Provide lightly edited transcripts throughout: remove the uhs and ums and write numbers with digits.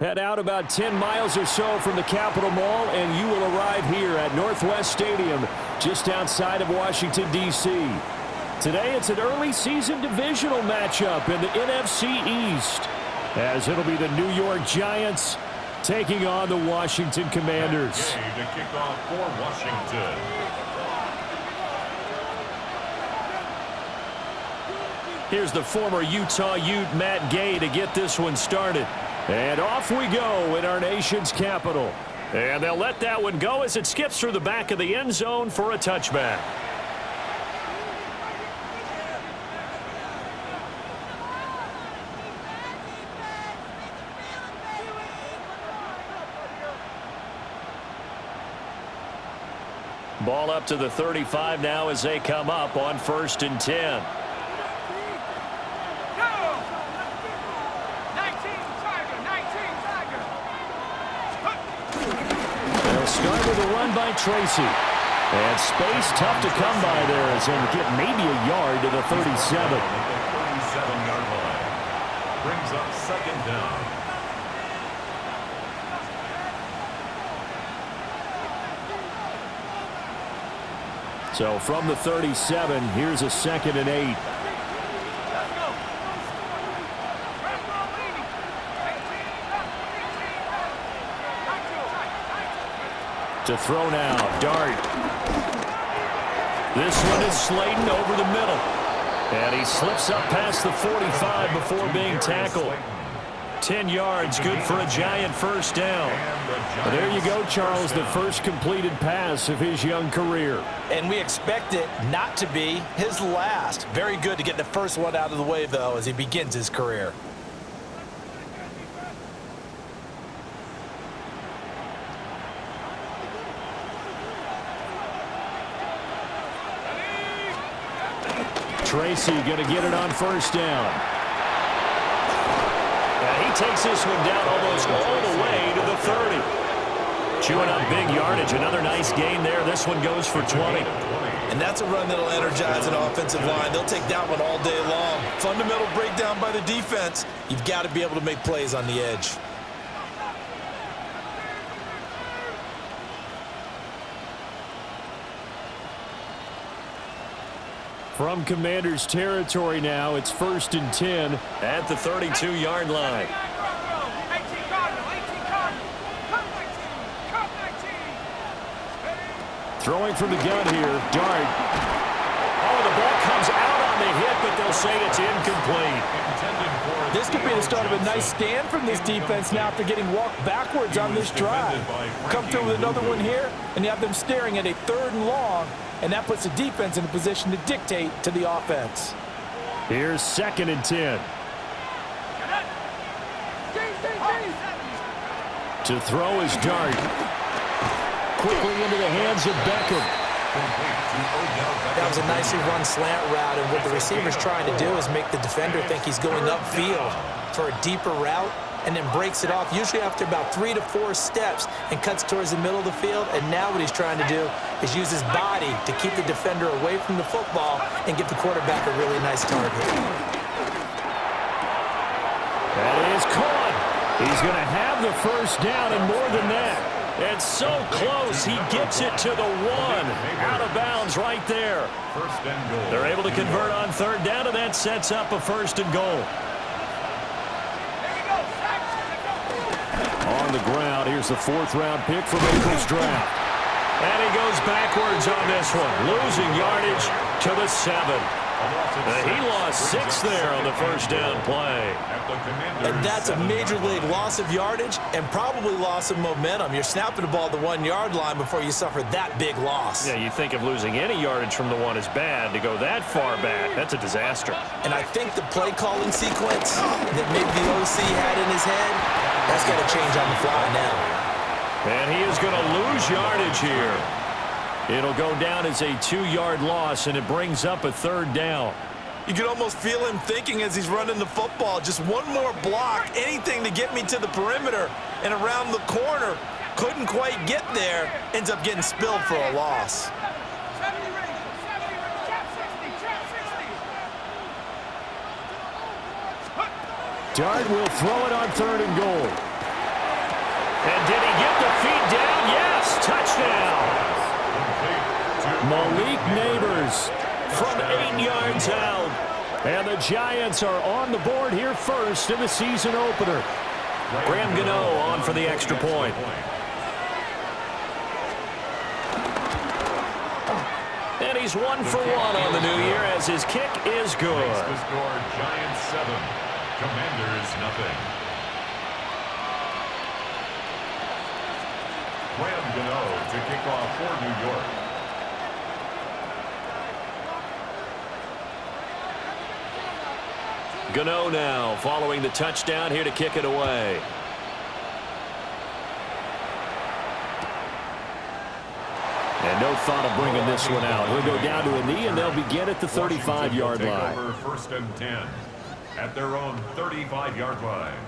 Head out about 10 miles or so from the Capitol Mall, and you will arrive here at Northwest Stadium, just outside of Washington, D.C. Today, it's an early season divisional matchup in the NFC East, as it'll be the New York Giants taking on the Washington Commanders. To kick off for Washington. Here's the former Utah Ute, Matt Gay, to get this one started. And off we go in our nation's capital. And they'll let that one go as it skips through the back of the end zone for a touchback. Ball up to the 35 now as they come up on 1st and 10. They'll start with a run by Tracy. And space tough to come by there as they'll get maybe a yard to the 37. 37-yard line. Brings up 2nd down. So from the 37, here's a 2nd and 8. To throw now, Dart. This one is Slayton over the middle. And he slips up past the 45 before being tackled. 10 yards, good for a Giant first down. Well, there you go, Charles, the first completed pass of his young career. And we expect it not to be his last. Very good to get the first one out of the way, though, as he begins his career. Tracy going to get it on first down. He takes this one down almost all the way to the 30. Chewing up big yardage. Another nice gain there. This one goes for 20. And that's a run that'll energize an offensive line. They'll take that one all day long. Fundamental breakdown by the defense. You've got to be able to make plays on the edge. From Commanders territory now, it's 1st and 10 at the 32-yard line. Throwing from the gun here, Dart. Oh, the ball comes out on the hit, but they'll say it's incomplete. This could be the start of a nice stand from this defense now after getting walked backwards on this drive. Come through with another one here, and you have them staring at a 3rd and long. And that puts the defense in a position to dictate to the offense. Here's 2nd and 10. To throw is Dart. Quickly into the hands of Beckham. That was a nicely run slant route, and what the receiver's trying to do is make the defender think he's going upfield for a deeper route, and then breaks it off, usually after about 3 to 4 steps, and cuts towards the middle of the field. And now what he's trying to do is use his body to keep the defender away from the football and give the quarterback a really nice target. That is caught. He's going to have the first down and more than that. It's so close. He gets it to the 1. Out of bounds right there. They're able to convert on 3rd down, and that sets up a 1st and goal. On the ground, here's the 4th-round pick from April's draft. And he goes backwards on this one, losing yardage to the 7. He lost 6 there on the first down play. And that's a major league loss of yardage and probably loss of momentum. You're snapping the ball at the 1-yard line before you suffer that big loss. Yeah, you think of losing any yardage from the 1 is bad. To go that far back, that's a disaster. And I think the play calling sequence that maybe the OC had in his head, that's got to change on the fly now. And he is going to lose yardage here. It'll go down as a 2-yard loss, and it brings up a 3rd down. You can almost feel him thinking as he's running the football, just one more block, anything to get me to the perimeter and around the corner. Couldn't quite get there, ends up getting spilled for a loss. Dart will throw it on 3rd and goal. And did he get the feet down? Yes, touchdown. Malik Neighbors from 8 yards out. And the Giants are on the board here first in the season opener. Graham Gano on for the extra point. And he's 1 for 1 on the new year as his kick is good. Makes the score Giants 7, Commanders nothing. Graham Gano to kick off for New York. Gano now following the touchdown here to kick it away. And no thought of bringing this one out. He'll go down to a knee, and they'll begin at the 35-yard line. Over 1st and 10 at their own 35-yard line.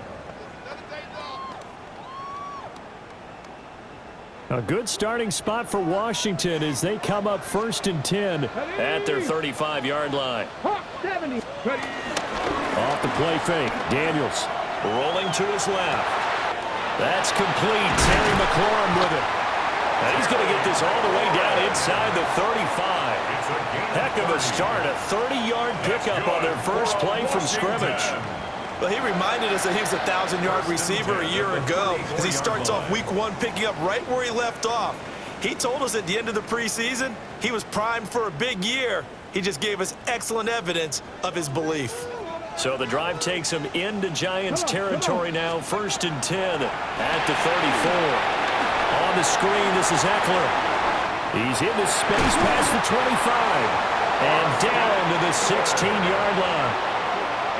A good starting spot for Washington as they come up 1st and 10 at their 35-yard line. Off the play fake, Daniels rolling to his left. That's complete. Terry McLaurin with it. And he's going to get this all the way down inside the 35. Heck of a start, a 30-yard pickup on their first play from scrimmage. Well, he reminded us that he was a 1,000-yard receiver a year ago as he starts off week 1 picking up right where he left off. He told us at the end of the preseason he was primed for a big year. He just gave us excellent evidence of his belief. So the drive takes him into Giants territory now, 1st and 10 at the 34. On the screen, this is Eckler. He's into space past the 25 and down to the 16-yard line.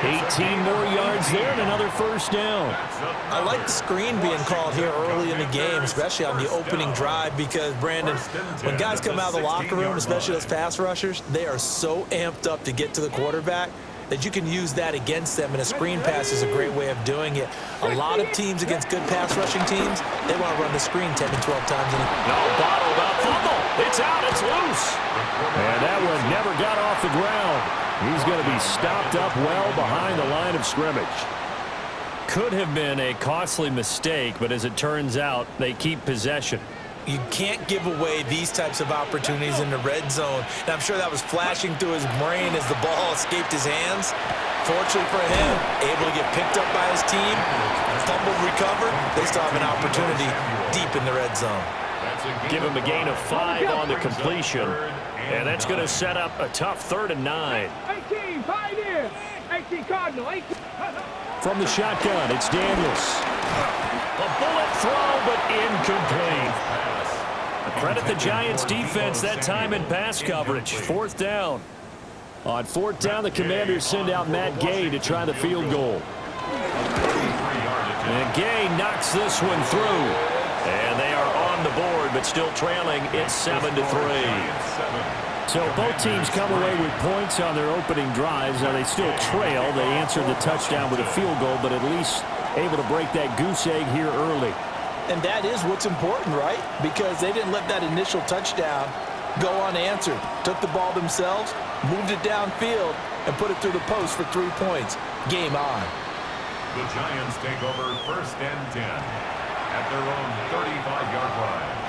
18 more yards there and another first down. I like the screen being called here early in the game, especially on the opening drive, because, Brandon, when guys come out of the locker room, especially those pass rushers, they are so amped up to get to the quarterback that you can use that against them, and a screen pass is a great way of doing it. A lot of teams against good pass rushing teams, they want to run the screen 10 to 12 times in a game. No, bottled up fumble. It's out. It's loose. And that one never got off the ground. He's going to be stopped up well behind the line of scrimmage. Could have been a costly mistake, but as it turns out, they keep possession. You can't give away these types of opportunities in the red zone. And I'm sure that was flashing through his brain as the ball escaped his hands. Fortunately for him, able to get picked up by his team, fumbled, recovered. They still have an opportunity deep in the red zone. Give him a gain of 5 on the completion. And that's going to set up a tough 3rd and 9. 18, Pioneer. 18, Cardinal. 18. From the shotgun, it's Daniels. A bullet throw, but incomplete. Credit the Giants defense that time in pass coverage. 4th down. On 4th down, the Commanders send out Matt Gay to try the field goal. And Gay knocks this one through. And they are on the board, but still trailing. It's 7-3. So both teams come away with points on their opening drives. Now they still trail. They answered the touchdown with a field goal, but at least able to break that goose egg here early. And that is what's important, right? Because they didn't let that initial touchdown go unanswered. Took the ball themselves, moved it downfield, and put it through the post for 3 points. Game on. The Giants take over 1st and 10 at their own 35-yard line.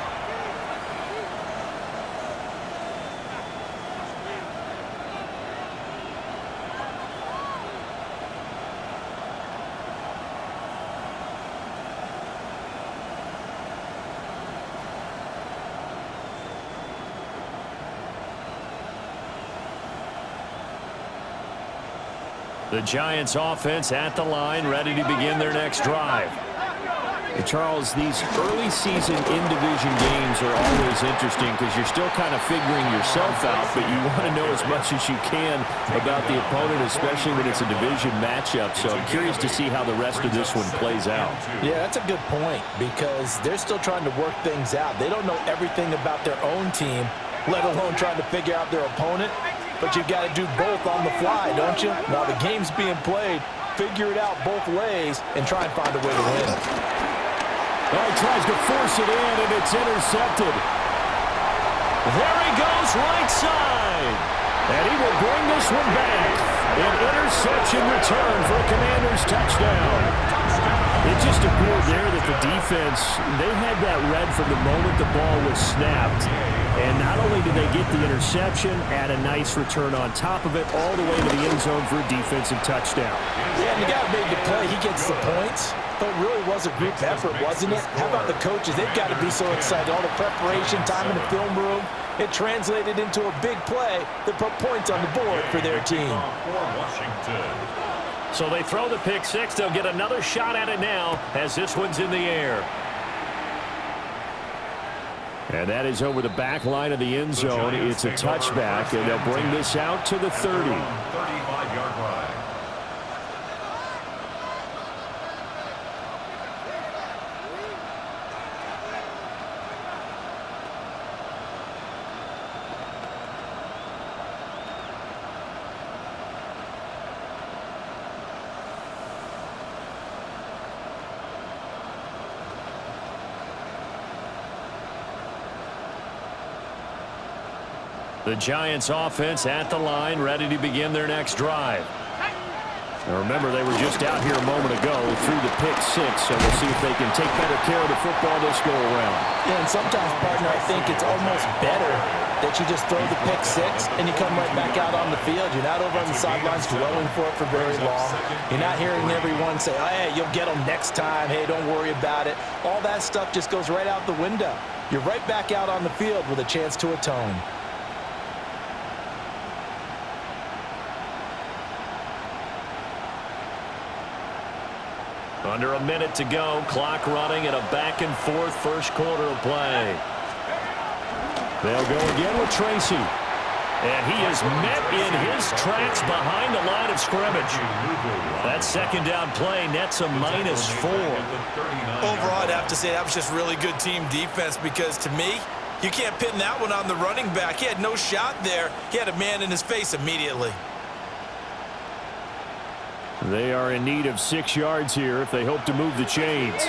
The Giants offense at the line, ready to begin their next drive. Charles, these early season in-division games are always interesting because you're still kind of figuring yourself out, but you want to know as much as you can about the opponent, especially when it's a division matchup. So I'm curious to see how the rest of this one plays out. Yeah, that's a good point because they're still trying to work things out. They don't know everything about their own team, let alone trying to figure out their opponent. But you've got to do both on the fly, don't you? While the game's being played, figure it out both ways and try and find a way to win. Oh, he tries to force it in, and it's intercepted. There he goes, right side. And he will bring this one back. An interception return for a Commanders touchdown. It just appeared there that the defense, they had that read from the moment the ball was snapped. And not only did they get the interception, add a nice return on top of it, all the way to the end zone for a defensive touchdown. Yeah, and the guy made the play. He gets the points. But it really was a group effort, wasn't it? How about the coaches? They've got to be so excited. All the preparation, time in the film room, it translated into a big play that put points on the board for their team. For Washington. So they throw the pick six. They'll get another shot at it now as this one's in the air. And that is over the back line of the end zone. It's a touchback, and they'll bring this out to the 30. 35-yard line. The Giants offense at the line, ready to begin their next drive. Now remember, they were just out here a moment ago through the pick six, so we'll see if they can take better care of the football this go-around. Yeah, and sometimes, partner, I think it's almost better that you just throw the pick six and you come right back out on the field. You're not over on the sidelines dwelling for it for very long. You're not hearing everyone say, oh, hey, you'll get them next time. Hey, don't worry about it. All that stuff just goes right out the window. You're right back out on the field with a chance to atone. Under a minute to go, clock running and a back-and-forth first quarter of play. They'll go again with Tracy. And he is met in his tracks behind the line of scrimmage. That second down play nets a -4. Overall, I'd have to say that was just really good team defense because, to me, you can't pin that one on the running back. He had no shot there. He had a man in his face immediately. They are in need of 6 yards here if they hope to move the chains.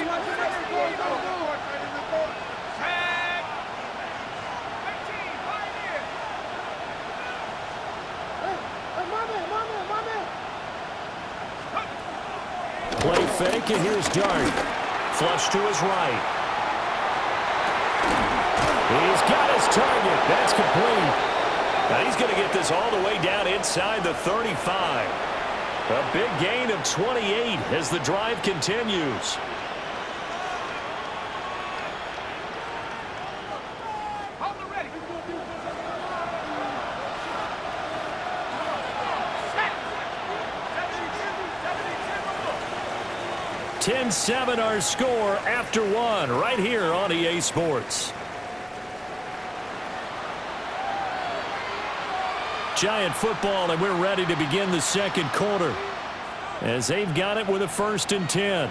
Play fake, and here's Dart. Flush to his right. He's got his target. That's complete. Now he's going to get this all the way down inside the 35. A big gain of 28 as the drive continues. Hold the ready. 10-7 our score after one right here on EA Sports. Giant football, and we're ready to begin the second quarter as they've got it with a 1st and 10.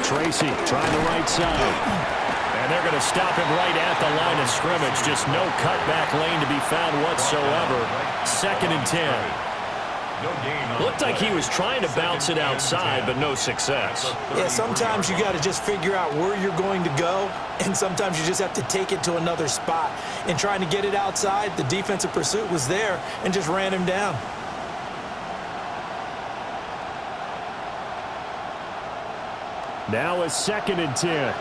Tracy trying the right side. And they're going to stop him right at the line of scrimmage. Just no cutback lane to be found whatsoever. 2nd and 10. Looked like he was trying to bounce it outside, but no success. Yeah, sometimes you got to just figure out where you're going to go, and sometimes you just have to take it to another spot. And trying to get it outside, the defensive pursuit was there and just ran him down. Now a 2nd and 10.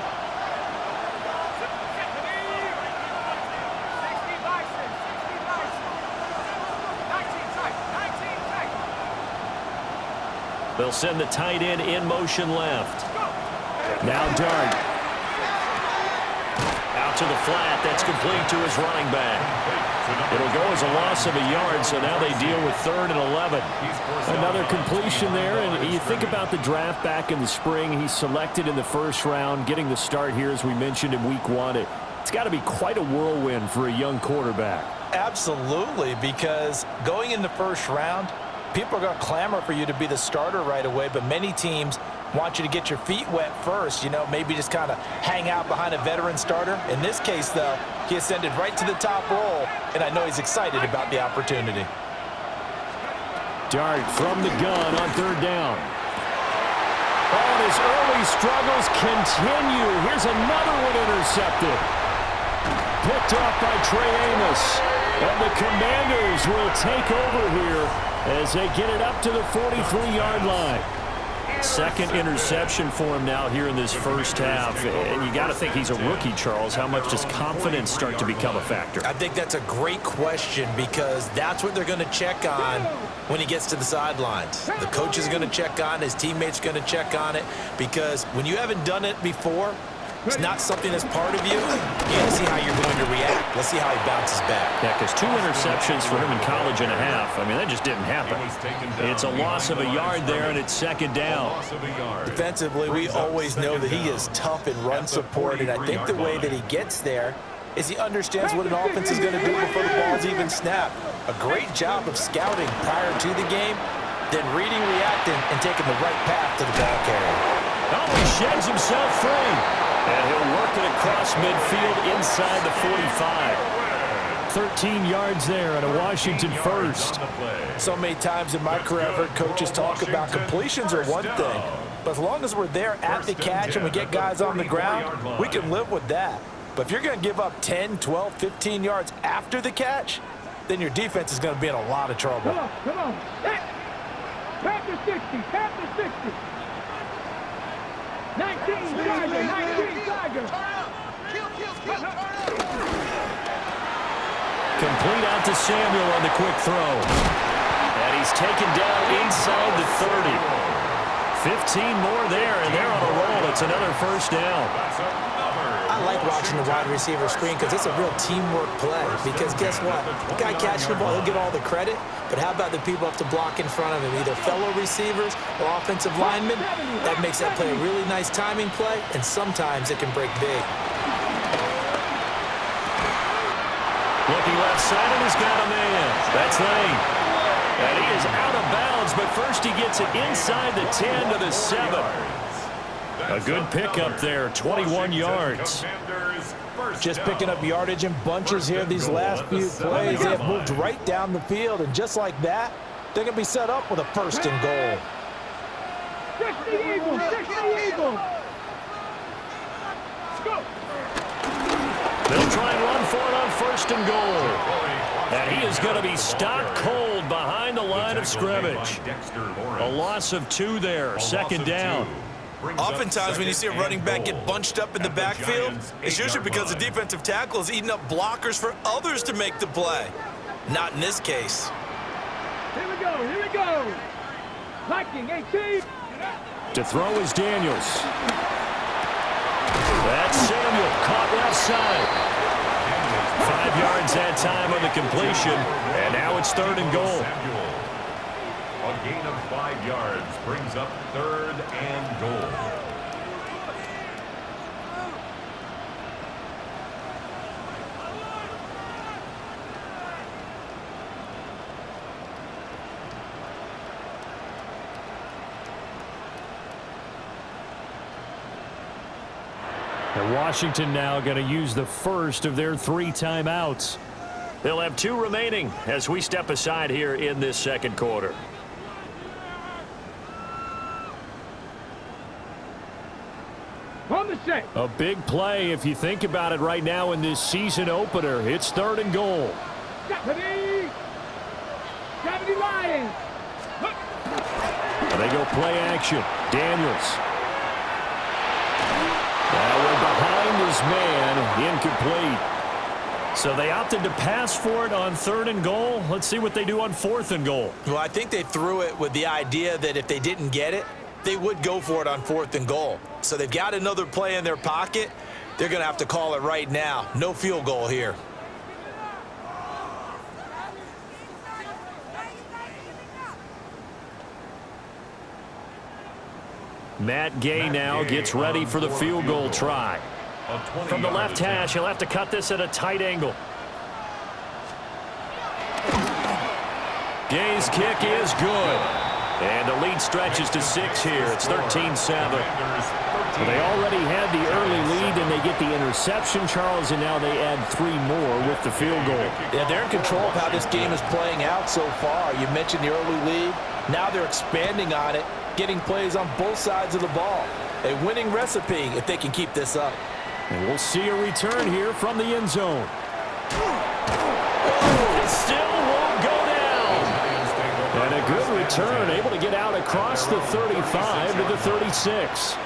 They'll send the tight end in motion left. Now Dart. Out to the flat. That's complete to his running back. It'll go as a loss of a yard, so now they deal with 3rd and 11. Another completion there, and you think about the draft back in the spring. He's selected in the 1st round, getting the start here, as we mentioned, in week 1. It's got to be quite a whirlwind for a young quarterback. Absolutely, because going in the 1st round, people are going to clamor for you to be the starter right away, but many teams want you to get your feet wet first, maybe just kind of hang out behind a veteran starter. In this case, though, he ascended right to the top roll, and I know he's excited about the opportunity. Dart from the gun on 3rd down. his early struggles continue. Here's another one intercepted. Picked off by Trey Amos. And the Commanders will take over here as they get it up to the 43-yard line. Second interception for him now here in this first half. And you got to think he's a rookie, Charles. How much does confidence start to become a factor? I think that's a great question because that's what they're going to check on when he gets to the sidelines. The coach is going to check on, his teammates are going to check on it because when you haven't done it before, it's not something that's part of you. You got to see how you're going to react. Let's see how he bounces back. Yeah, because 2 interceptions for him in college and a half. I mean, that just didn't happen. It's a loss of a yard there, and it's second down. Defensively, we always know that he is tough in run support, and I think the way that he gets there is he understands what an offense is going to do before the ball's even snapped. A great job of scouting prior to the game, then reading, reacting, and taking the right path to the ball carrier. Oh, he sheds himself free. And he'll work it across midfield inside the 45. 13 yards there and a Washington first. So many times in my career, I've heard coaches talk about completions are one thing. But as long as we're there at the catch and we get guys on the ground, we can live with that. But if you're going to give up 10, 12, 15 yards after the catch, then your defense is going to be in a lot of trouble. Come on. Tap to 60. Tap to 60. 19 Tiger. 19 Tiger. Complete out to Samuel on the quick throw. And he's taken down inside the 30. 15 more there, and they're on a roll. It's another first down. I like watching the wide receiver screen because it's a real teamwork play. Because guess what? The guy catching the ball, he'll get all the credit. But how about the people have to block in front of him, either fellow receivers or offensive linemen? That makes that play a really nice timing play, and sometimes it can break big. Looking left side, and he's got a man. That's Lane. And he is out of bounds, but first he gets it inside the 10 to the 7. A good pickup there, 21 yards. Just picking up yardage in bunches here these last few plays. They have moved right down the field, and just like that, they're going to be set up with a first and goal. 60 Eagles, 60 Eagles. Let's go. They'll try and run for it on first and goal. And he is going to be stopped cold behind the line of scrimmage. A loss of 2 there, second down. Oftentimes when you see a running back get bunched up in the backfield, it's usually because the defensive tackle is eating up blockers for others to make the play. Not in this case. Here we go, here we go. Viking, 18. To throw is Daniels. That's Samuel, caught left side. 5 yards that time on the completion, and now it's third and goal. A gain of 5 yards brings up third and goal. And Washington now going to use the first of their 3 timeouts. They'll have 2 remaining as we step aside here in this second quarter. On the set. A big play if you think about it right now in this season opener. It's third and goal. Deputy Lions. And they go play action. Daniels. Now we're behind his man, incomplete. So they opted to pass for it on third and goal. Let's see what they do on fourth and goal. Well, I think they threw it with the idea that if they didn't get it, they would go for it on fourth and goal. So they've got another play in their pocket. They're going to have to call it right now. No field goal here. Matt Gay now gets ready for the field goal try. From the left hash, he'll have to cut this at a tight angle. Gay's kick is good. And the lead stretches to 6 here. It's 13-7. They already had the early lead, and they get the interception, Charles, and now they add 3 more with the field goal. Yeah, they're in control of how this game is playing out so far. You mentioned the early lead. Now they're expanding on it getting plays on both sides of the ball. A winning recipe if they can keep this up. And we'll see a return here from the end zone. It still won't go down. And a good return, able to get out across the 35 to the 36.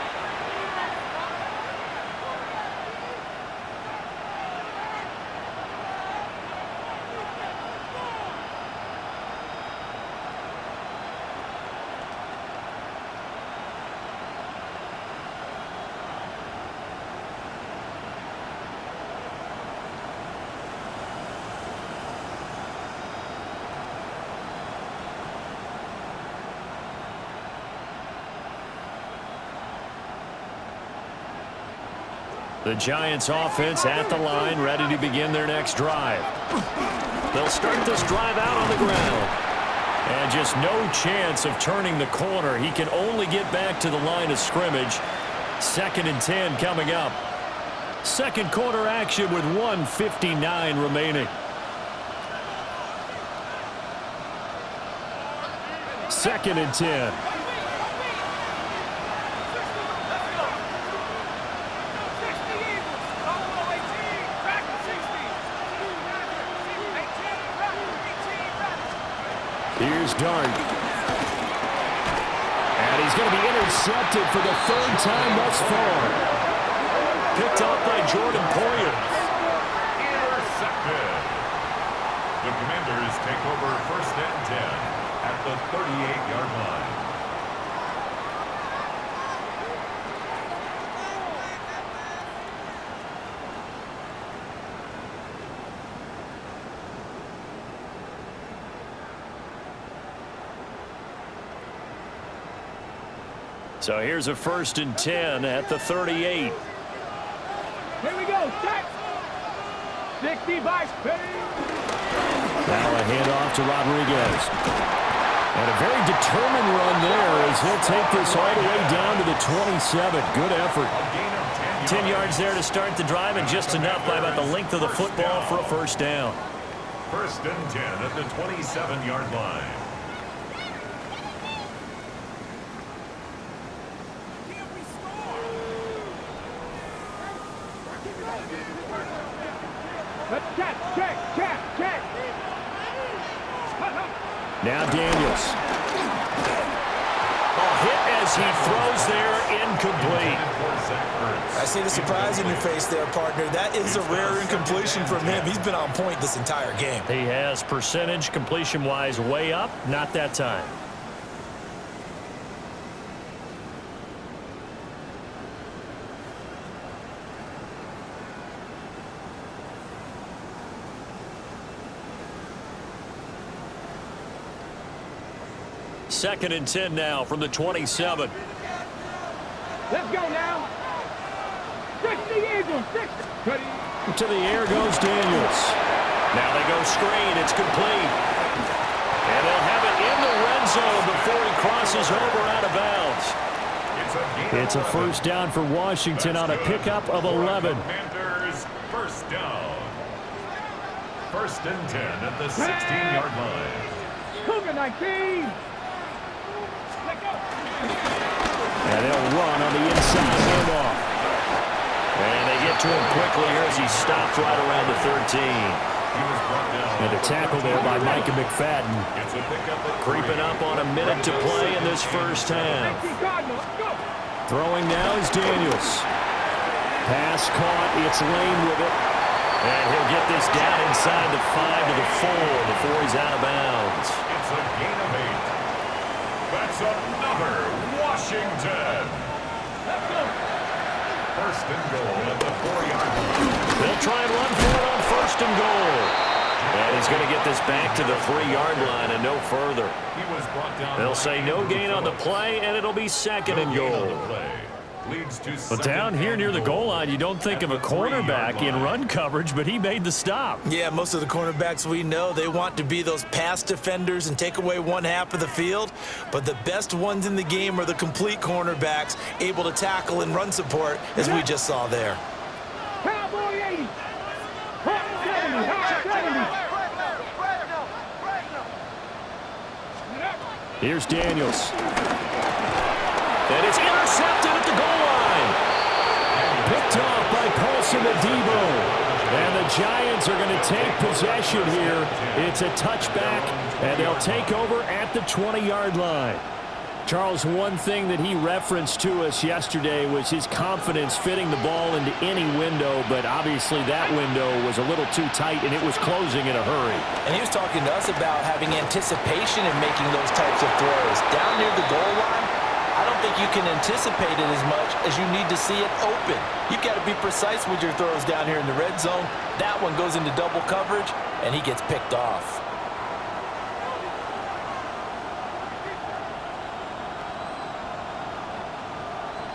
The Giants offense at the line, ready to begin their next drive. They'll start this drive out on the ground. And just no chance of turning the corner. He can only get back to the line of scrimmage. 2nd and 10 coming up. Second quarter action with 1:59 remaining. 2nd and 10. Here's Dart. And he's going to be intercepted for the 3rd time thus far. Picked off by Jordan Poyer. Intercepted. The Commanders take over 1st and 10 at the 38-yard line. So here's a 1st and 10 at the 38. Here we go. Set. 60 by Spain. Now a handoff to Rodriguez. And a very determined run there as he'll take this all the way down to the 27. Good effort. 10 yards there to start the drive, and just enough by about the length of the football for a 1st down. 1st and 10 at the 27-yard line. Check. Now Daniels. A hit as he throws there, incomplete. I see the surprise in your face there, partner. That is a rare incompletion from him. He's been on point this entire game. He has percentage completion-wise way up, not that time. Second and 10 now from the 27. Let's go now. 60 Eagles. 60. To the air goes Daniels. Now they go screen. It's complete. And they'll have it in the red zone before he crosses over out of bounds. It's a 1st down for Washington on a pickup of 11. Commanders 1st down. 1st and 10 at the 16-yard line. Cougar 19. And they'll run on the inside handoff. And they get to him quickly here as he stops right around the 13. And a tackle there by Micah McFadden. Creeping up on a minute to play in this 1st half. Throwing now is Daniels. Pass caught. It's Lane with it. And he'll get this down inside the 5 to the 4 before he's out of bounds. It's a gain of 8. That's another Washington. 1st and goal at the 4-yard line. They'll try and run for it on 1st and goal. And he's going to get this back to the 3-yard line and no further. They'll say no gain on the play, and it'll be 2nd and goal. But down here near the goal line, you don't think of a cornerback in run coverage, but he made the stop. Yeah, most of the cornerbacks we know, they want to be those pass defenders and take away one half of the field. But the best ones in the game are the complete cornerbacks, able to tackle and run support, as we just saw there. Cowboy 80. Hot 70. Hot 70. Here's Daniels. And it's intercepted at the goal line. Picked off by Paulson Adebo. And the Giants are going to take possession here. It's a touchback, and they'll take over at the 20-yard line. Charles, one thing that he referenced to us yesterday was his confidence fitting the ball into any window, but obviously that window was a little too tight, and it was closing in a hurry. And he was talking to us about having anticipation in making those types of throws. Down near the goal line, I don't think you can anticipate it as much as you need to see it open. You've got to be precise with your throws down here in the red zone. That one goes into double coverage, and he gets picked off.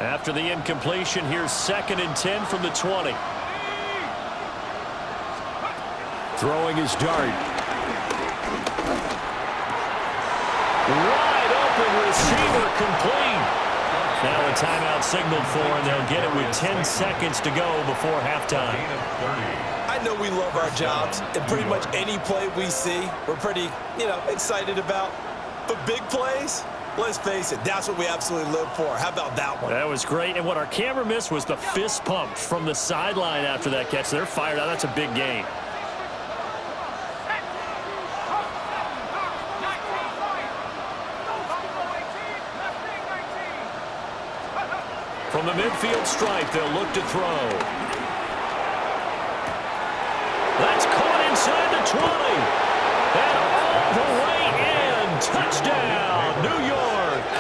After the incompletion, here's 2nd and 10 from the 20. Throwing his dart. Wide open receiver, complete. Now a timeout signaled for, and they'll get it with 10 seconds to go before halftime. I know we love our jobs, and pretty much any play we see, we're pretty, excited about. But big plays, let's face it, that's what we absolutely live for. How about that one? That was great, and what our camera missed was the fist pump from the sideline after that catch. They're fired out. That's a big gain. From the midfield stripe, they'll look to throw. That's caught inside the 20. And all the way in. Touchdown, New York.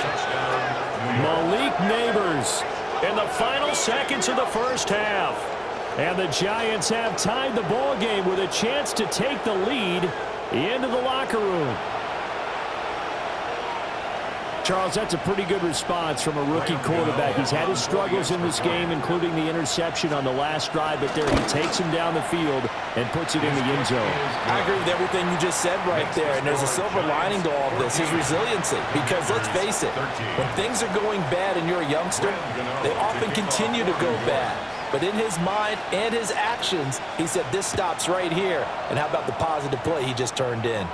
Malik Neighbors in the final seconds of the first half. And the Giants have tied the ball game with a chance to take the lead into the locker room. Charles, that's a pretty good response from a rookie quarterback. He's had his struggles in this game, including the interception on the last drive, but there he takes him down the field and puts it in the end zone. I agree with everything you just said right there, and there's a silver lining to all of this, his resiliency. Because let's face it, when things are going bad and you're a youngster, they often continue to go bad. But in his mind and his actions, he said, this stops right here. And how about the positive play he just turned in?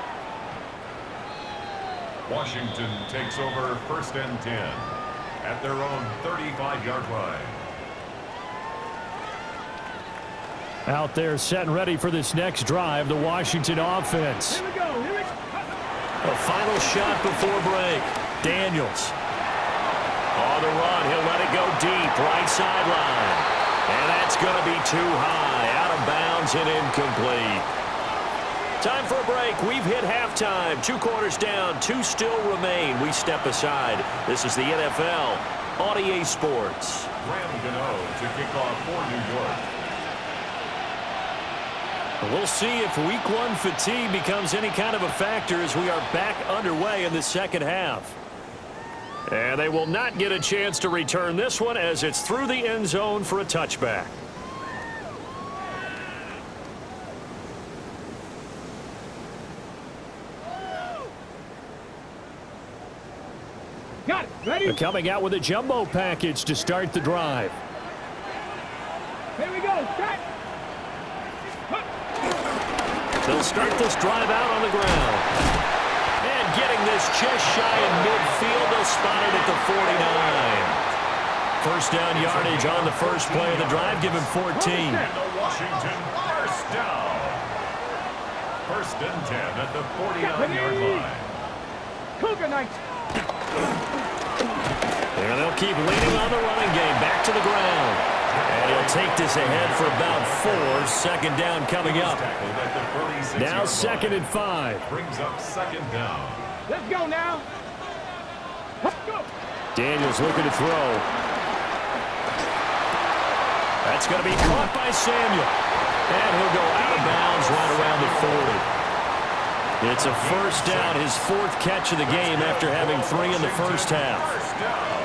Washington takes over 1st and 10 at their own 35-yard line. Out there set and ready for this next drive, the Washington offense. Here we go. Here we go. A final shot before break. Daniels. On the run, he'll let it go deep, right sideline. And that's going to be too high, out of bounds and incomplete. Time for a break. We've hit halftime. 2 quarters down, 2 still remain. We step aside. This is the NFL on EA Sports. Graham Gano to kick off for New York. We'll see if Week 1 fatigue becomes any kind of a factor as we are back underway in the second half. And they will not get a chance to return this one as it's through the end zone for a touchback. Got it. Ready? They're coming out with a jumbo package to start the drive. Here we go. Set. They'll start this drive out on the ground. And getting this just shy in midfield, they'll spot it at the 49. First down yardage on the first play of the drive, give him 14. And the Washington first down. 1st and 10 at the 49-yard line. Cougar Knights. And they'll keep leaning on the running game. Back to the ground. And he'll take this ahead for about 4. 2nd down coming up. Now 2nd and 5. Brings up 2nd down. Let's go now. Let's go. Daniels looking to throw. That's going to be caught by Samuel. And he'll go out of bounds right around the 40. It's a first down, his 4th catch of the game after having 3 in the first half. First down.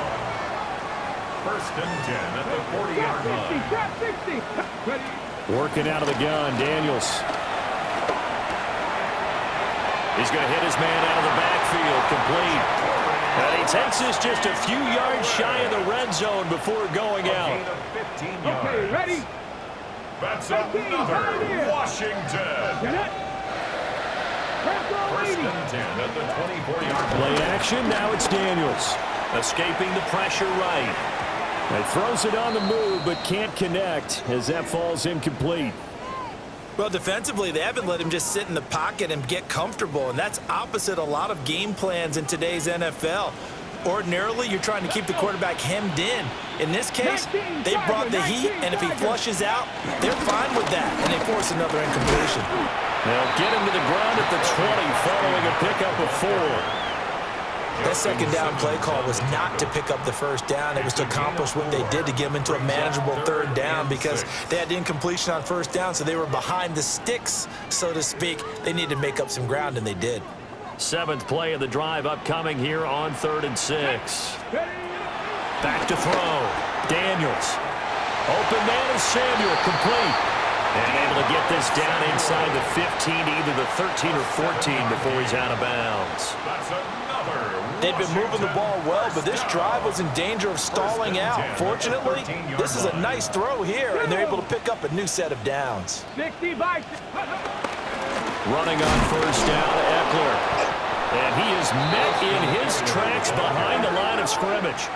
1st and 10 at the 40-yard line. Trap 60. Ready. Working out of the gun, Daniels. He's going to hit his man out of the backfield, complete. And he takes this just a few yards shy of the red zone before going out. A gain of 15 yards. Okay, ready? That's another Washington. Get it. Press on, 1st lady. and 10 at the 24-yard line. Play action, now it's Daniels. Escaping the pressure right. He throws it on the move, but can't connect as that falls incomplete. Well, defensively, they haven't let him just sit in the pocket and get comfortable, and that's opposite a lot of game plans in today's NFL. Ordinarily, you're trying to keep the quarterback hemmed in. In this case, they brought the heat, and if he flushes out, they're fine with that, and they force another incompletion. They'll get him to the ground at the 20 following a pickup of 4. That second down play call was not to pick up the first down. It was to accomplish what they did to get him into a manageable third down because they had incompletion on first down, so they were behind the sticks, so to speak. They needed to make up some ground, and they did. 7th play of the drive upcoming here on 3rd and 6. Back to throw. Daniels. Open man is Samuel, complete. And able to get this down inside the 15 to either the 13 or 14 before he's out of bounds. They'd been moving the ball well, but this drive was in danger of stalling out. Fortunately, this is a nice throw here, and they're able to pick up a new set of downs. 60 by Running on first down, Eckler. And he is met in his tracks behind the line of scrimmage.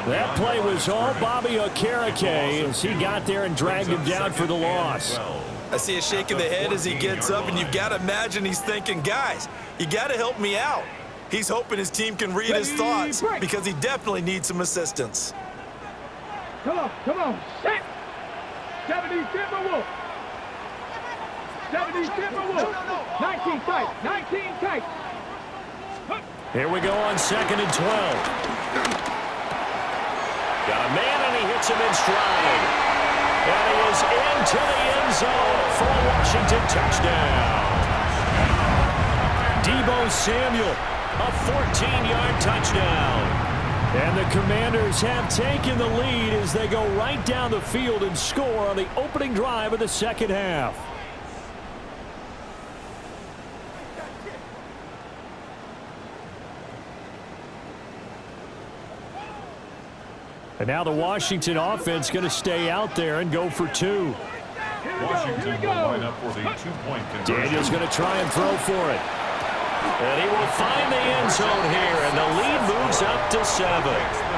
That play was all Bobby Okereke as he got there and dragged him down for the loss. I see a shake of the head as he gets up, and you've got to imagine he's thinking, guys, you got to help me out. He's hoping his team can read his thoughts because he definitely needs some assistance. Come on, set. 70 Timberwolves. 70 Timberwolves. 19 tight, 19 tight. Here we go on 2nd and 12. Got a man, and he hits him in stride. And he is into the end zone for a Washington touchdown. Deebo Samuel, a 14-yard touchdown. And the Commanders have taken the lead as they go right down the field and score on the opening drive of the second half. And now the Washington offense going to stay out there and go for 2. Washington will line up for the 2-point conversion. Daniel's going to try and throw for it. And he will find the end zone here, and the lead moves up to 7.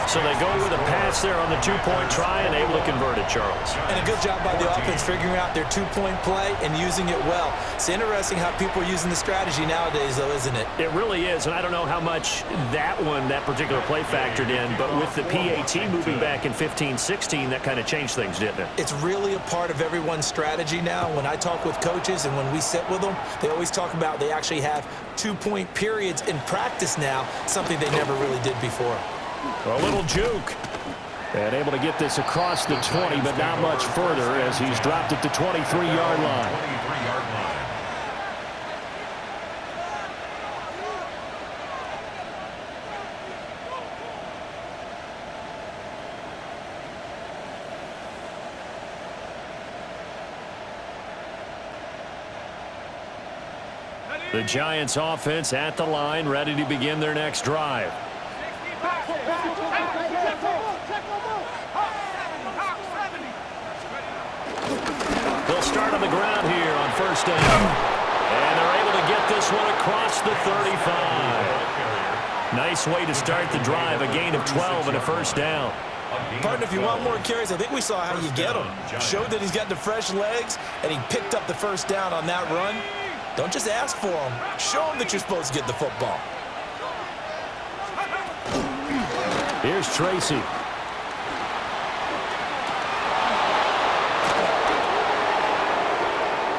So they go with a pass there on the 2-point try and able to convert it, Charles. And a good job by the offense figuring out their 2-point play and using it well. It's interesting how people are using the strategy nowadays, though, isn't it? It really is, and I don't know how much that particular play factored in, but with the PAT moving back in 15-16, that kind of changed things, didn't it? It's really a part of everyone's strategy now. When I talk with coaches and when we sit with them, they always talk about they actually have 2-point periods in practice now, something they never really did before. A little juke. And able to get this across the 20, but not much further as he's dropped it to 23-yard line. The Giants offense at the line, ready to begin their next drive. They'll start on the ground here on first down. And they're able to get this one across the 35. Nice way to start the drive, a gain of 12 and a first down. Partner, if you want more carries, I think we saw how you get him. Showed that he's got the fresh legs, and he picked up the first down on that run. Don't just ask for him. Show him that you're supposed to get the football. Here's Tracy.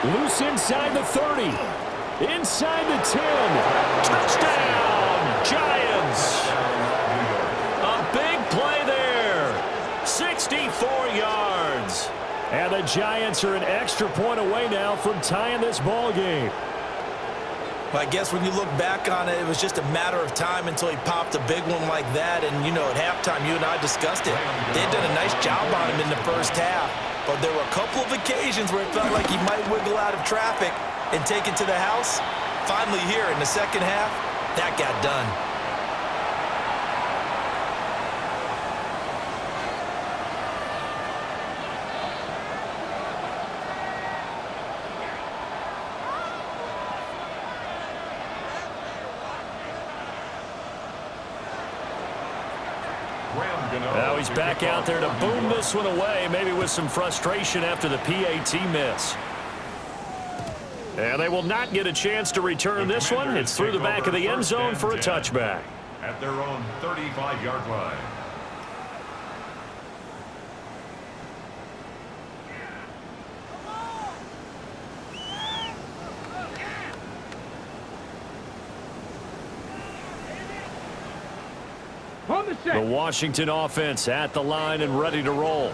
Loose inside the 30. Inside the 10. Touchdown, Giants. A big play there. 64 yards. And the Giants are an extra point away now from tying this ball game. Well, I guess when you look back on it, it was just a matter of time until he popped a big one like that. And, you know, at halftime, you and I discussed it. They'd done a nice job on him in the first half. But there were a couple of occasions where it felt like he might wiggle out of traffic and take it to the house. Finally here in the second half, that got done. Graham Gano. Now he's back out there to boom this one away, maybe with some frustration after the PAT miss. And they will not get a chance to return this one. It's through the back of the end zone for a touchback. At their own 35-yard line. The Washington offense at the line and ready to roll.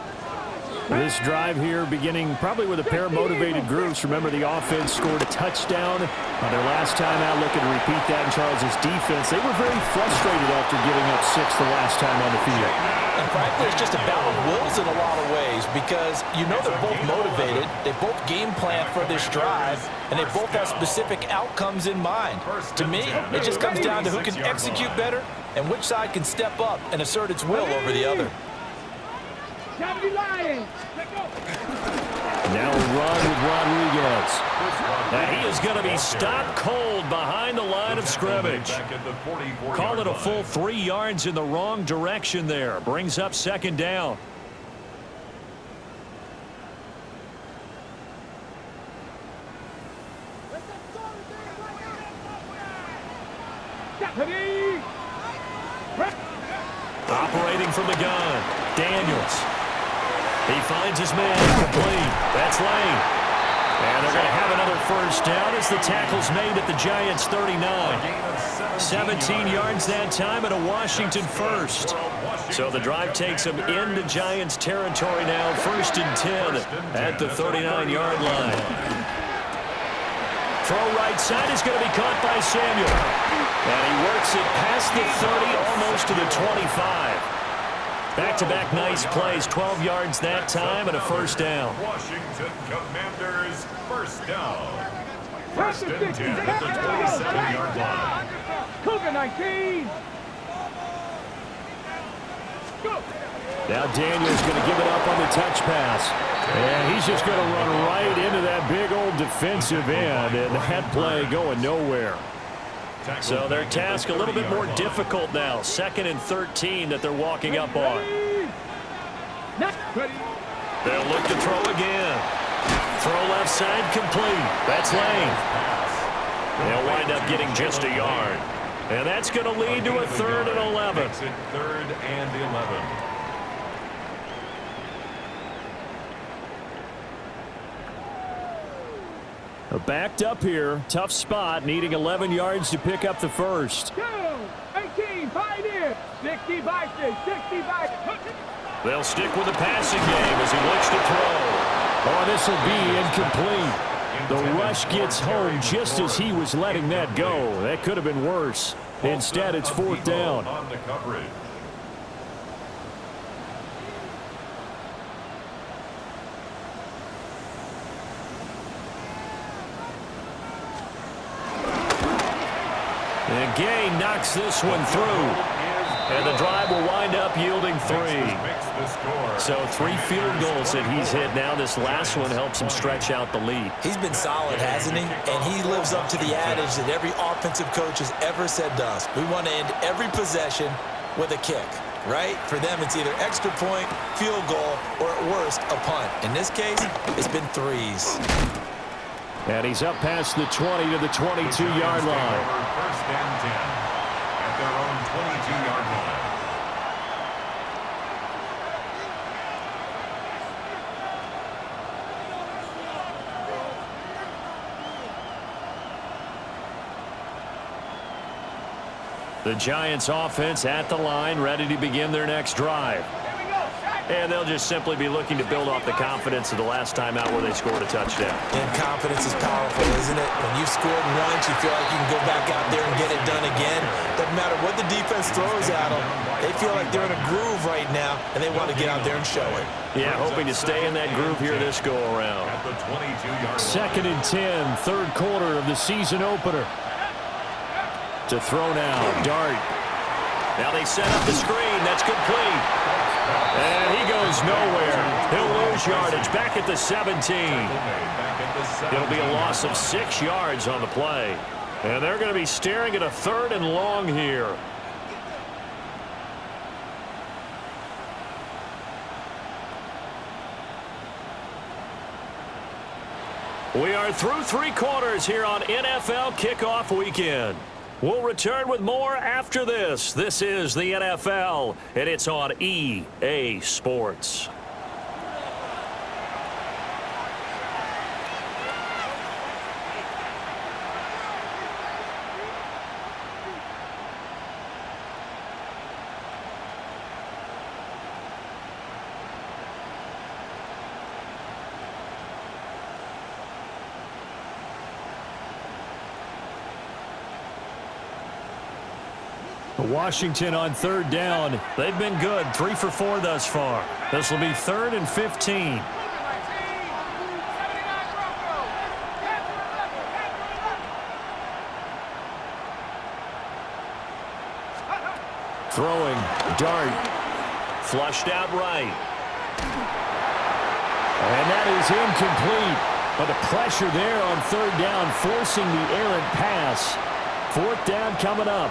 This drive here beginning probably with a pair of motivated groups. Remember, the offense scored a touchdown on their last time out. Looking to repeat that in Charles' defense. They were very frustrated after giving up 6 the last time on the field. And frankly, it's just a battle of wills in a lot of ways because you know they're both motivated. They both game plan for this drive, and they both have specific outcomes in mind. To me, it just comes down to who can execute better and which side can step up and assert its will over the other. Now a run with Rodriguez. Now he is going to be stopped cold behind the line of scrimmage. Call it a full 3 yards in the wrong direction there. Brings up second down. Operating from the gun, Daniels. He finds his man complete. That's Lane. And they're going to have another first down as the tackle's made at the Giants' 39. 17 yards that time and a Washington first. So the drive takes them into Giants territory now. 1st and 10 at the 39-yard line. Throw right side is going to be caught by Samuel. And he works it past the 30, almost to the 25. Back-to-back nice plays, 12 yards that time and a first down. Washington Commanders first down. 1st and 10 at the 27-yard line. Cougar 19. Go. Now Daniels going to give it up on the touch pass. And he's just going to run right into that big old defensive end, and that play going nowhere. So their task a little bit more difficult now. 2nd and 13 that they're walking up on. They'll look to throw again. Throw left side complete. That's Lane. They'll wind up getting just a yard. And that's going to lead to a 3rd and 11. 3rd and 11. Backed up here, tough spot, needing 11 yards to pick up the first. 18, Pioneer, 60 Vikings, 60 Vikings. They'll stick with the passing game as he looks to throw. Oh, this will be incomplete. The rush gets home just as he was letting that go. That could have been worse. Instead, it's 4th down. On the coverage. And Gay knocks this one through. And the drive will wind up yielding 3. So 3 field goals that he's hit now. This last one helps him stretch out the lead. He's been solid, hasn't he? And he lives up to the adage that every offensive coach has ever said to us. We want to end every possession with a kick, right? For them, it's either extra point, field goal, or at worst, a punt. In this case, it's been 3s. And he's up past the 20 to the 22-yard line. 1st and 10 at their own 22-yard line. The Giants offense at the line, ready to begin their next drive. And they'll just simply be looking to build off the confidence of the last time out where they scored a touchdown. And confidence is powerful, isn't it? When you've scored once, you feel like you can go back out there and get it done again. Doesn't matter what the defense throws at them. They feel like they're in a groove right now, and they want to get out there and show it. Yeah, hoping to stay in that groove here this go-around. At the 22-yard line. 2nd and 10, 3rd quarter of the season opener. To throw now, Dart. Now they set up the screen. That's complete. And he goes nowhere. He'll lose yardage back at the 17. It'll be a loss of 6 yards on the play. And they're going to be staring at a 3rd and long here. We are through 3 quarters here on NFL Kickoff Weekend. We'll return with more after this. This is the NFL, and it's on EA Sports. Washington on 3rd down. They've been good, 3 for 4 thus far. This will be 3rd and 15. Throwing, dart, flushed out right. And that is incomplete. But the pressure there on 3rd down, forcing the errant pass. 4th down coming up.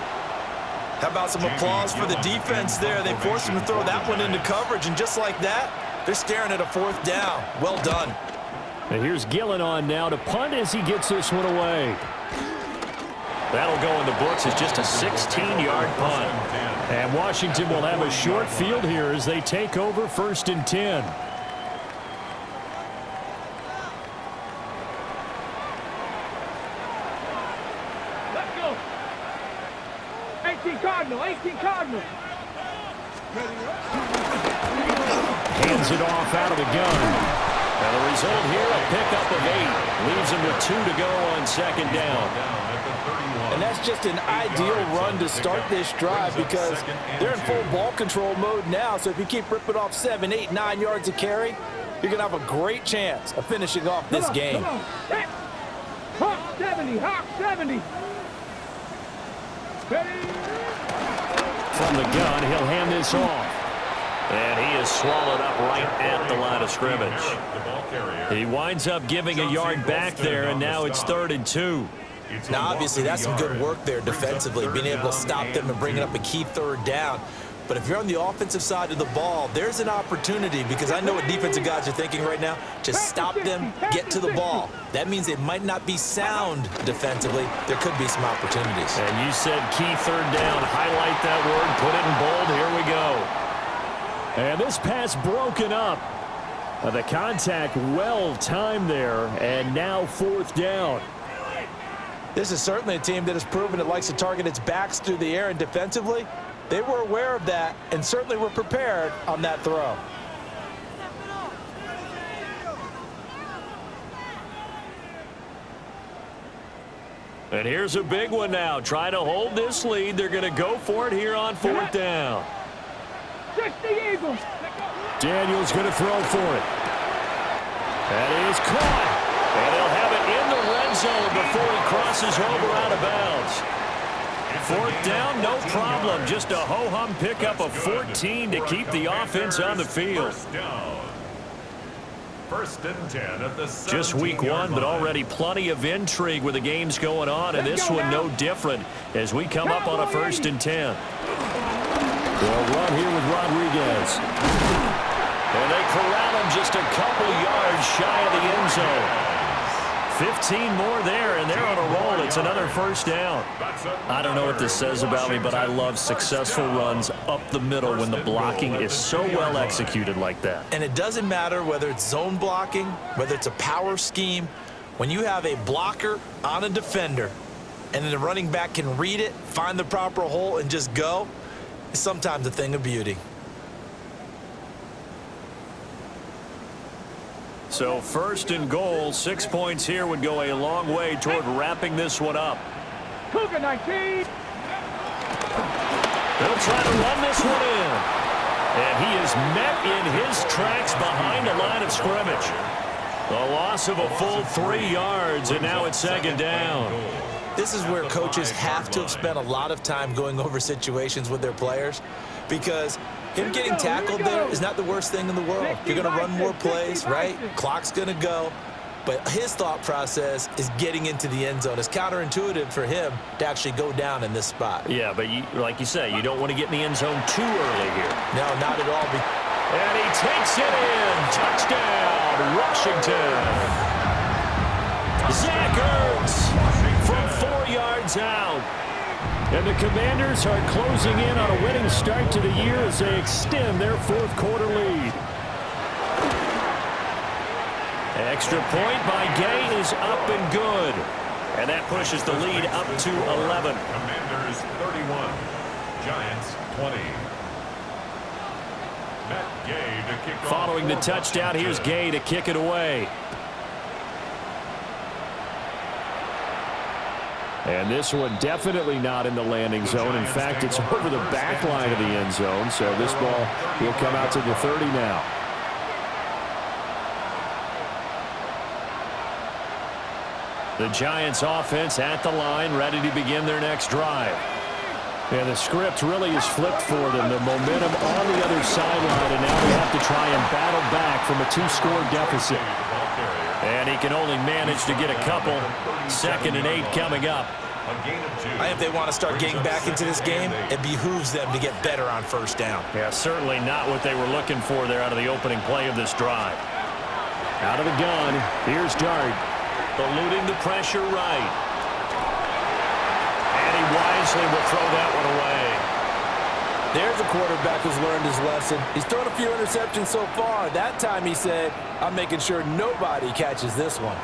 How about some applause for the defense there? They forced him to throw that one into coverage, and just like that, they're staring at a 4th down. Well done. And here's Gillen on now to punt as he gets this one away. That'll go in the books as just a 16-yard punt. And Washington will have a short field here as they take over 1st and 10. Cardinal, 18 Cardinal. Hands it off out of the gun. And the result here, a pickup of 8. Leaves him with 2 to go on 2nd down. And that's just an ideal run to start this drive because they're in full ball control mode now. So if you keep ripping off 7, 8, 9 yards of carry, you're going to have a great chance of finishing off this game. Hawk 70, Hawk 70. From the gun, he'll hand this off. And he is swallowed up right at the line of scrimmage. He winds up giving a yard back there, and now it's 3rd and 2. Now, obviously, that's some good work there defensively, being able to stop them and bringing up a key 3rd down. But if you're on the offensive side of the ball, there's an opportunity because I know what defensive guys are thinking right now. Just stop them, get to the ball. That means it might not be sound defensively. There could be some opportunities. And you said key 3rd down. Highlight that word. Put it in bold. Here we go. And this pass broken up. The contact well timed there. And now 4th down. This is certainly a team that has proven it likes to target its backs through the air, and defensively, they were aware of that and certainly were prepared on that throw. And here's a big one now. Trying to hold this lead. They're going to go for it here on 4th down. 60 Eagles. Daniels going to throw for it. That is caught. And they'll have it in the red zone before he crosses over out of bounds. 4th down, no problem. Just a ho-hum pickup of 14 to keep the offense on the field. 1st and 10 at the 17-yard Just week 1, but already plenty of intrigue with the games going on, and this one no different as we come up on a 1st and 10. They'll run here with Rodriguez. And they corral him just a couple yards shy of the end zone. 15 more there, and they're on a roll. It's another 1st down. I don't know what this says about me, but I love successful runs up the middle when the blocking is so well executed like that. And it doesn't matter whether it's zone blocking, whether it's a power scheme. When you have a blocker on a defender and then the running back can read it, find the proper hole, and just go, it's sometimes a thing of beauty. So 1st and goal, 6 points here would go a long way toward wrapping this one up. Cougar 19. They'll try to run this one in. And he is met in his tracks behind the line of scrimmage. A loss of a full 3 yards, and now it's 2nd down. This is where coaches have to have spent a lot of time going over situations with their players because him getting tackled there is not the worst thing in the world. You're going to run more plays, right? Clock's going to go. But his thought process is getting into the end zone. It's counterintuitive for him to actually go down in this spot. Yeah, but like you say, you don't want to get in the end zone too early here. No, not at all. And he takes it in. Touchdown, Washington. Zach Ertz from 4 yards out. And the Commanders are closing in on a winning start to the year as they extend their fourth quarter lead. Extra point by Gay is up and good. And that pushes the lead up to 11. Commanders 31, Giants 20. Matt Gay to kick off. Following the touchdown, here's Gay to kick it away. And this one definitely not in the landing zone. In fact, it's over the back line of the end zone. So this ball will come out to the 30 now. The Giants offense at the line, ready to begin their next drive. And the script really is flipped for them. The momentum on the other sideline, and now they have to try and battle back from a 2-score deficit. And he can only manage to get a couple. 2nd and 8 coming up. If they want to start getting back into this game, it behooves them to get better on first down. Yeah, certainly not what they were looking for there out of the opening play of this drive. Out of the gun, here's Dart. Eluding the pressure right. And he wisely will throw that one away. There's a quarterback who's learned his lesson. He's thrown a few interceptions so far. That time he said, I'm making sure nobody catches this one.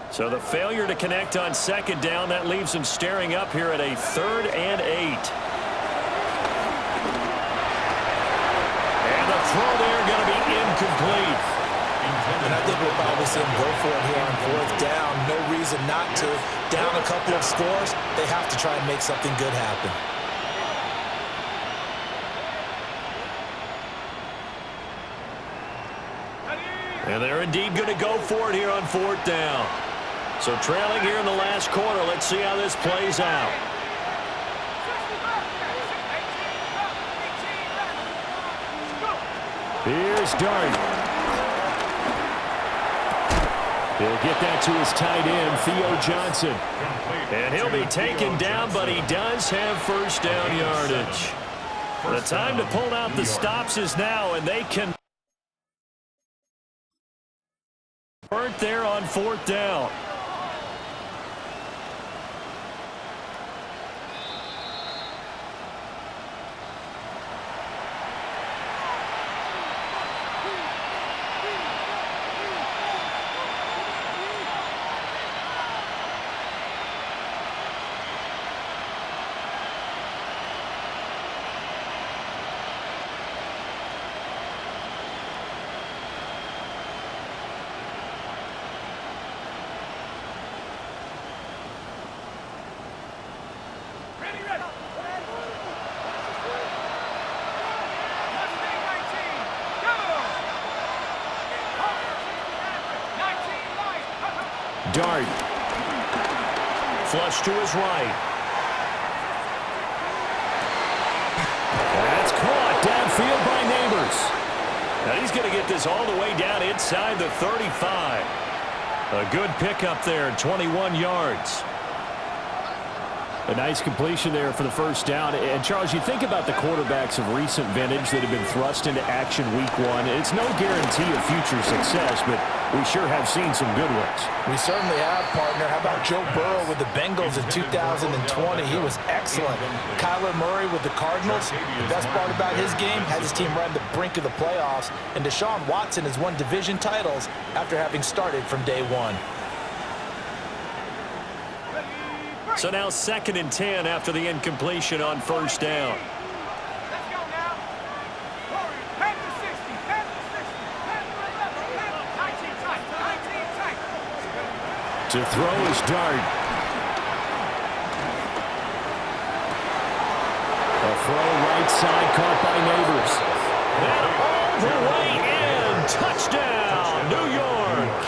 So the failure to connect on 2nd down, that leaves him staring up here at a 3rd and 8. And the throw there going to be incomplete. And I think we'll probably see him go for it here on 4th down. No reason not to. Down a couple of scores, they have to try and make something good happen. And they're indeed going to go for it here on 4th down. So trailing here in the last quarter, let's see how this plays out. Here's Dart. He'll get that to his tight end, Theo Johnson. And he'll be taken down, but he does have first down yardage. The time to pull out the stops is now, and they can burnt there on 4th down. Dart. Flush to his right. That's caught downfield by Neighbors. Now he's going to get this all the way down inside the 35. A good pickup there, 21 yards. A nice completion there for the first down. And, Charles, you think about the quarterbacks of recent vintage that have been thrust into action week 1. It's no guarantee of future success, but we sure have seen some good ones. We certainly have, partner. How about Joe Burrow with the Bengals in 2020? He was excellent. Kyler Murray with the Cardinals. The best part about his game, had his team right on the brink of the playoffs. And Deshaun Watson has won division titles after having started from day 1. So now 2nd and 10 after the incompletion on first down. Let's go now. Head to 60. Head to 60. Head to 11. 19 tight. 19 tight. To throw is Dart. A throw right side caught by Neighbors. And all the way in. Touchdown, New York.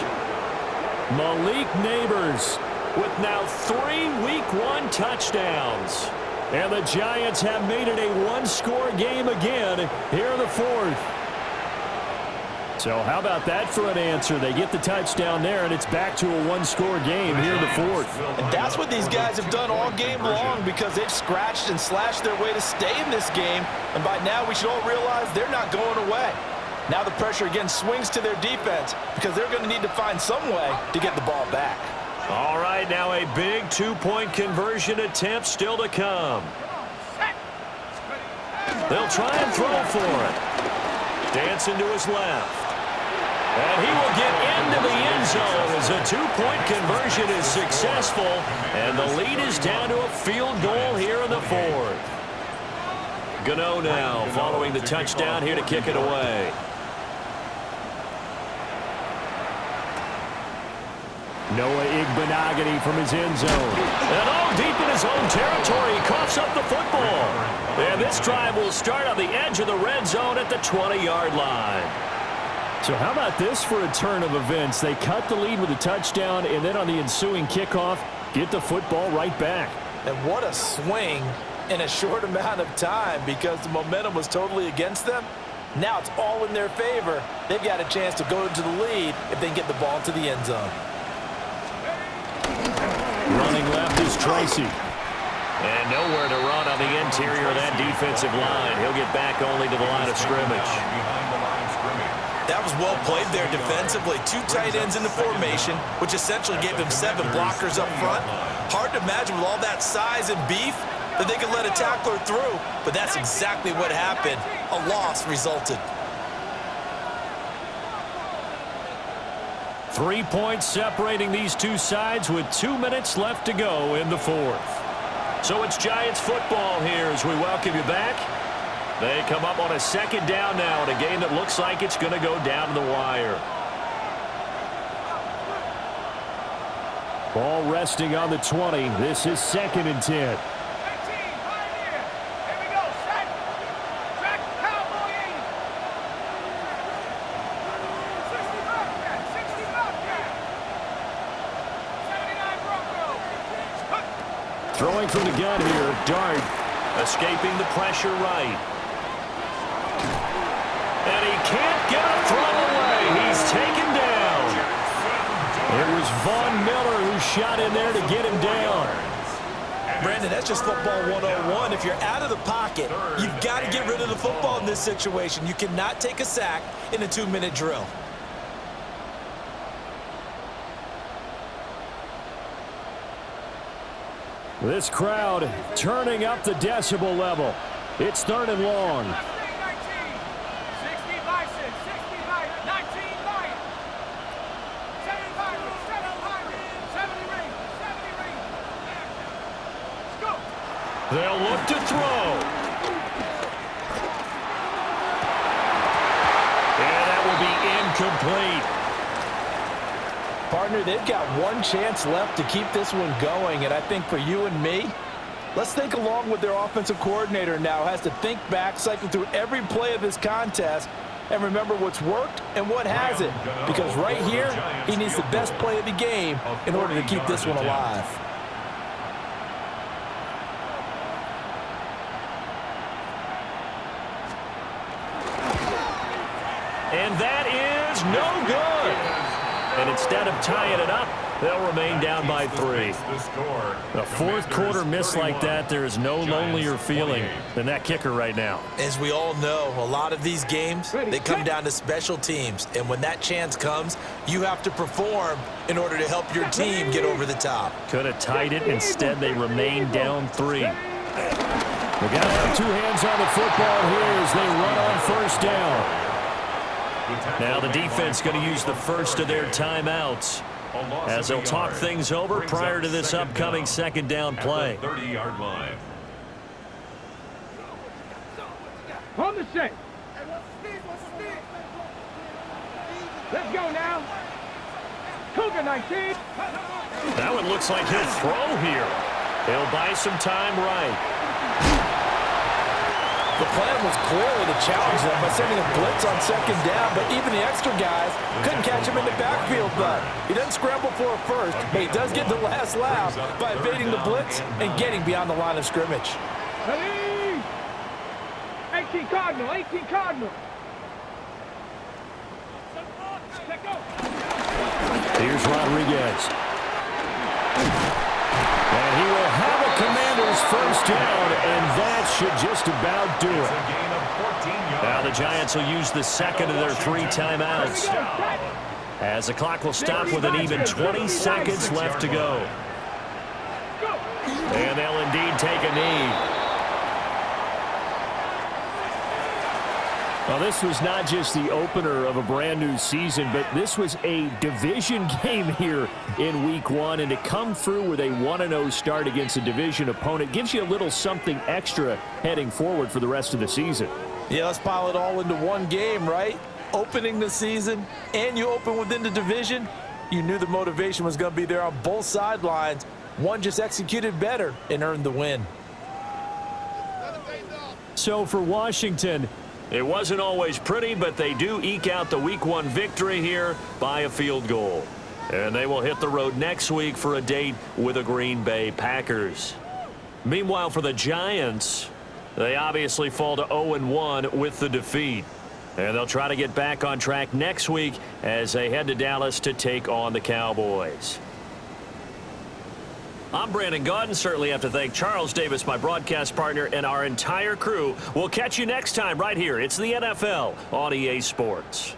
Malik Neighbors with now 3 Week 1 touchdowns. And the Giants have made it a one-score game again here in the 4th. So how about that for an answer? They get the touchdown there, and it's back to a one-score game here in the fourth. And that's what these guys have done all game long because they've scratched and slashed their way to stay in this game. And by now, we should all realize they're not going away. Now the pressure again swings to their defense because they're going to need to find some way to get the ball back. All right, now a big two-point conversion attempt still to come. They'll try and throw for it. Dancing to his left. And he will get into the end zone as a two-point conversion is successful. And the lead is down to a field goal here in the fourth. Gano now following the touchdown here to kick it away. Noah Igbenogany from his end zone. And all deep in his own territory, he coughs up the football. And this drive will start on the edge of the red zone at the 20-yard line. So how about this for a turn of events? They cut the lead with a touchdown, and then on the ensuing kickoff, get the football right back. And what a swing in a short amount of time because the momentum was totally against them. Now it's all in their favor. They've got a chance to go into the lead if they can get the ball to the end zone. Running left is Tracy. And nowhere to run on the interior of that defensive line. He'll get back only to the line of scrimmage. That was well played there defensively. Two tight ends in the formation, which essentially gave him 7 blockers up front. Hard to imagine with all that size and beef that they could let a tackler through, but that's exactly what happened. A loss resulted. 3 points separating these two sides with 2 minutes left to go in the fourth. So it's Giants football here as we welcome you back. They come up on a second down now in a game that looks like it's going to go down to the wire. Ball resting on the 20. This is 2nd and 10. Throwing from the gun here, Dart, escaping the pressure right. And he can't get a throw away. He's taken down. It was Von Miller who shot in there to get him down. Brandon, that's just football 101. If you're out of the pocket, you've got to get rid of the football in this situation. You cannot take a sack in a 2-minute drill. This crowd turning up the decibel level. It's 3rd and long. 60 Bison, 60 Bison, 19 Bison. 7 Bison, 7 Bison, 70 ring, 70 ring. Let's go. They'll look to throw. And that will be incomplete. Partner, they've got one chance left to keep this one going, and I think for you and me, let's think along with their offensive coordinator now. Has to think back, cycle through every play of this contest, and remember what's worked and what hasn't. Because right here, he needs the best play of the game in order to keep this one alive. And that is no good. And instead of tying it up, they'll remain down by 3. A fourth quarter miss like that, there is no lonelier feeling than that kicker right now. As we all know, a lot of these games, they come down to special teams. And when that chance comes, you have to perform in order to help your team get over the top. Could have tied it. Instead, they remain down 3. They got to have 2 hands on the football here as they run on 1st down. Now the defense going to use the first of their timeouts as they'll talk things over prior to this upcoming 2nd down play. 30-yard line. On the shape. Let's go now. Cougar 19. That one looks like he'll throw here. He'll buy some time right. The plan was clearly to challenge them by sending a blitz on 2nd down, but even the extra guys couldn't catch him in the backfield. But he doesn't scramble for a first, but he does get the last laugh by evading the blitz and getting beyond the line of scrimmage. 18 Cardinal, 18 Cardinal. Here's Rodriguez. And he will have a Commanders first down, and that should just about do It's it. a gain of 14 yards. Now the Giants will use the second of their 3 timeouts, as the clock will stop with an even 20 seconds left to go. And they'll indeed take a knee. Well, this was not just the opener of a brand new season, but this was a division game here in week 1. And to come through with a 1-0 start against a division opponent gives you a little something extra heading forward for the rest of the season. Yeah, let's pile it all into one game, right? Opening the season, and you open within the division. You knew the motivation was going to be there on both sidelines. One just executed better and earned the win. So for Washington, it wasn't always pretty, but they do eke out the week 1 victory here by a field goal. And they will hit the road next week for a date with the Green Bay Packers. Meanwhile, for the Giants, they obviously fall to 0-1 with the defeat. And they'll try to get back on track next week as they head to Dallas to take on the Cowboys. I'm Brandon Gaudin. Certainly have to thank Charles Davis, my broadcast partner, and our entire crew. We'll catch you next time right here. It's the NFL on EA Sports.